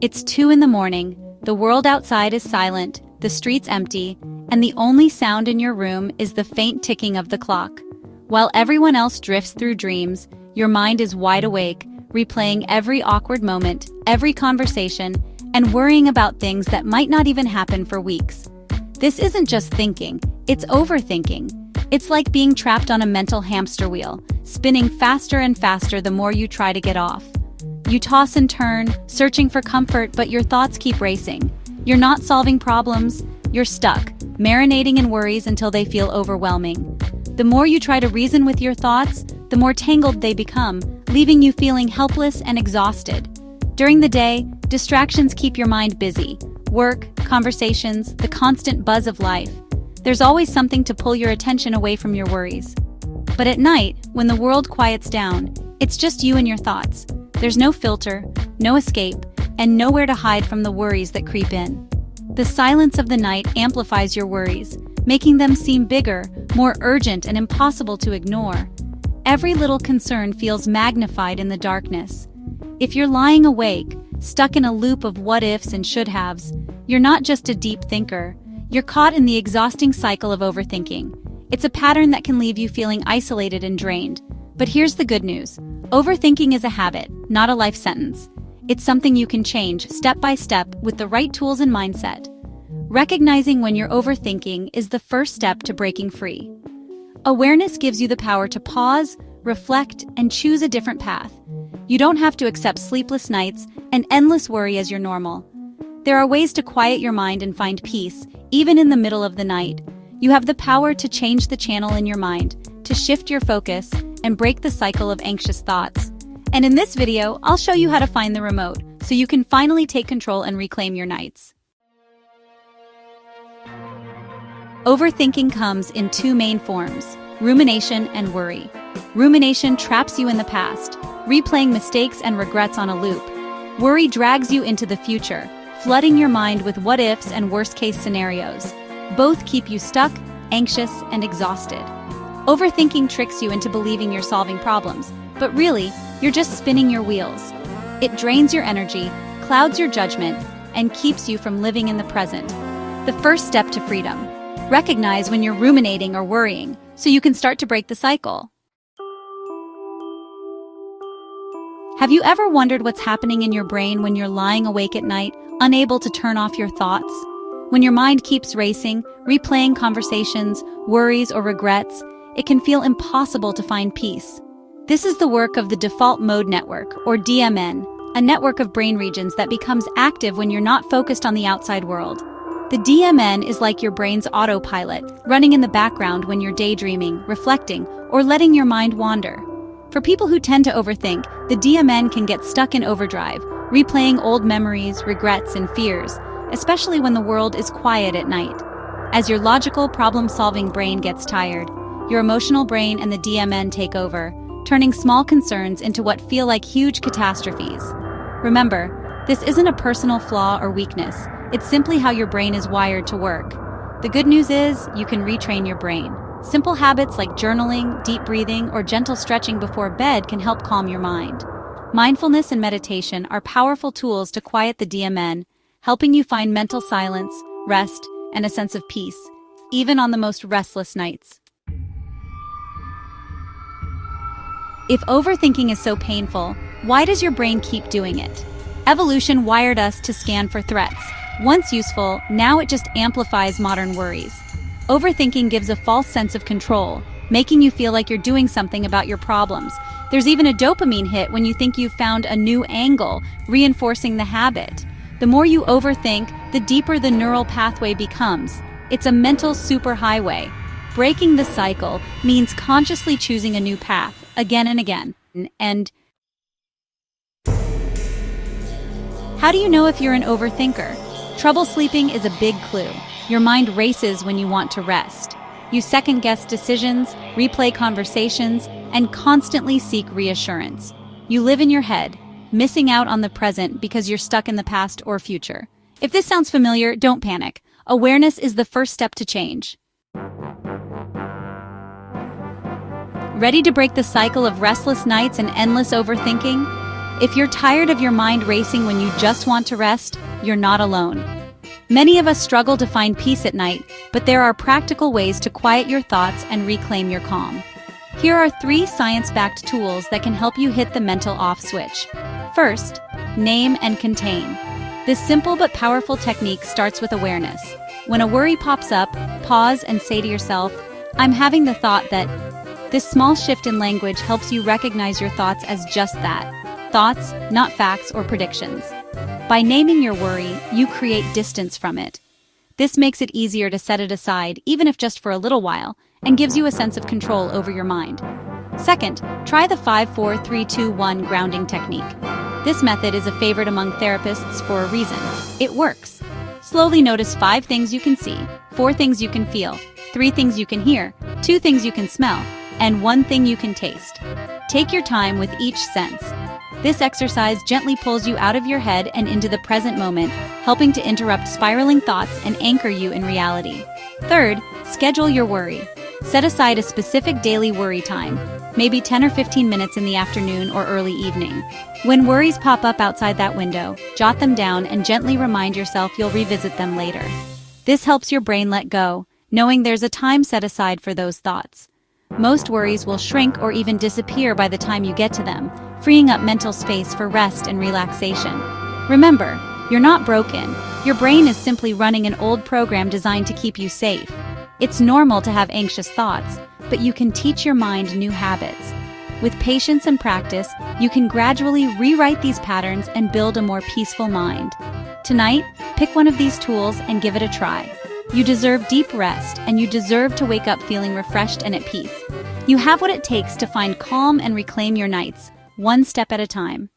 It's 2 in the morning, the world outside is silent, the streets empty, and the only sound in your room is the faint ticking of the clock. While everyone else drifts through dreams, your mind is wide awake, replaying every awkward moment, every conversation, and worrying about things that might not even happen for weeks. This isn't just thinking, it's overthinking. It's like being trapped on a mental hamster wheel, spinning faster and faster the more you try to get off. You toss and turn, searching for comfort, but your thoughts keep racing. You're not solving problems, you're stuck, marinating in worries until they feel overwhelming. The more you try to reason with your thoughts, the more tangled they become, leaving you feeling helpless and exhausted. During the day, distractions keep your mind busy. Work, conversations, the constant buzz of life. There's always something to pull your attention away from your worries. But at night, when the world quiets down, it's just you and your thoughts. There's no filter, no escape, and nowhere to hide from the worries that creep in. The silence of the night amplifies your worries, making them seem bigger, more urgent, and impossible to ignore. Every little concern feels magnified in the darkness. If you're lying awake, stuck in a loop of what-ifs and should-haves, you're not just a deep thinker, you're caught in the exhausting cycle of overthinking. It's a pattern that can leave you feeling isolated and drained. But here's the good news. Overthinking is a habit, not a life sentence. It's something you can change step by step with the right tools and mindset. Recognizing when you're overthinking is the first step to breaking free. Awareness gives you the power to pause, reflect, and choose a different path. You don't have to accept sleepless nights and endless worry as your normal. There are ways to quiet your mind and find peace, even in the middle of the night. You have the power to change the channel in your mind, to shift your focus, and break the cycle of anxious thoughts. And in this video, I'll show you how to find the remote, so you can finally take control and reclaim your nights. Overthinking comes in 2 main forms: rumination and worry. Rumination traps you in the past, replaying mistakes and regrets on a loop. Worry drags you into the future, flooding your mind with what-ifs and worst-case scenarios. Both keep you stuck, anxious, and exhausted. Overthinking tricks you into believing you're solving problems, but really, you're just spinning your wheels. It drains your energy, clouds your judgment, and keeps you from living in the present. The first step to freedom. Recognize when you're ruminating or worrying, so you can start to break the cycle. Have you ever wondered what's happening in your brain when you're lying awake at night, unable to turn off your thoughts? When your mind keeps racing, replaying conversations, worries, or regrets, it can feel impossible to find peace. This is the work of the default mode network, or DMN, a network of brain regions that becomes active when you're not focused on the outside world. The DMN is like your brain's autopilot, running in the background when you're daydreaming, reflecting, or letting your mind wander. For people who tend to overthink, the DMN can get stuck in overdrive, replaying old memories, regrets, and fears, especially when the world is quiet at night. As your logical, problem-solving brain gets tired, your emotional brain and the DMN take over, turning small concerns into what feel like huge catastrophes. Remember, this isn't a personal flaw or weakness. It's simply how your brain is wired to work. The good news is, you can retrain your brain. Simple habits like journaling, deep breathing, or gentle stretching before bed can help calm your mind. Mindfulness and meditation are powerful tools to quiet the DMN, helping you find mental silence, rest, and a sense of peace, even on the most restless nights. If overthinking is so painful, why does your brain keep doing it? Evolution wired us to scan for threats. Once useful, now it just amplifies modern worries. Overthinking gives a false sense of control, making you feel like you're doing something about your problems. There's even a dopamine hit when you think you've found a new angle, reinforcing the habit. The more you overthink, the deeper the neural pathway becomes. It's a mental superhighway. Breaking the cycle means consciously choosing a new path, again and again. And how do you know if you're an overthinker? Trouble sleeping is a big clue. Your mind races when you want to rest. You second-guess decisions, replay conversations, and constantly seek reassurance. You live in your head, missing out on the present because you're stuck in the past or future. If this sounds familiar, don't panic. Awareness is the first step to change. Ready to break the cycle of restless nights and endless overthinking? If you're tired of your mind racing when you just want to rest, you're not alone. Many of us struggle to find peace at night, but there are practical ways to quiet your thoughts and reclaim your calm. Here are 3 science-backed tools that can help you hit the mental off switch. First, name and contain. This simple but powerful technique starts with awareness. When a worry pops up, pause and say to yourself, "I'm having the thought that..." This small shift in language helps you recognize your thoughts as just that, thoughts, not facts or predictions. By naming your worry, you create distance from it. This makes it easier to set it aside, even if just for a little while, and gives you a sense of control over your mind. Second, try the 5-4-3-2-1 grounding technique. This method is a favorite among therapists for a reason. It works. Slowly notice 5 things you can see, 4 things you can feel, 3 things you can hear, 2 things you can smell, and 1 thing you can taste. Take your time with each sense. This exercise gently pulls you out of your head and into the present moment, helping to interrupt spiraling thoughts and anchor you in reality. Third, schedule your worry. Set aside a specific daily worry time, maybe 10 or 15 minutes in the afternoon or early evening. When worries pop up outside that window, jot them down and gently remind yourself you'll revisit them later. This helps your brain let go, knowing there's a time set aside for those thoughts. Most worries will shrink or even disappear by the time you get to them, freeing up mental space for rest and relaxation. Remember, you're not broken. Your brain is simply running an old program designed to keep you safe. It's normal to have anxious thoughts, but you can teach your mind new habits. With patience and practice, you can gradually rewrite these patterns and build a more peaceful mind. Tonight, pick one of these tools and give it a try. You deserve deep rest, and you deserve to wake up feeling refreshed and at peace. You have what it takes to find calm and reclaim your nights, one step at a time.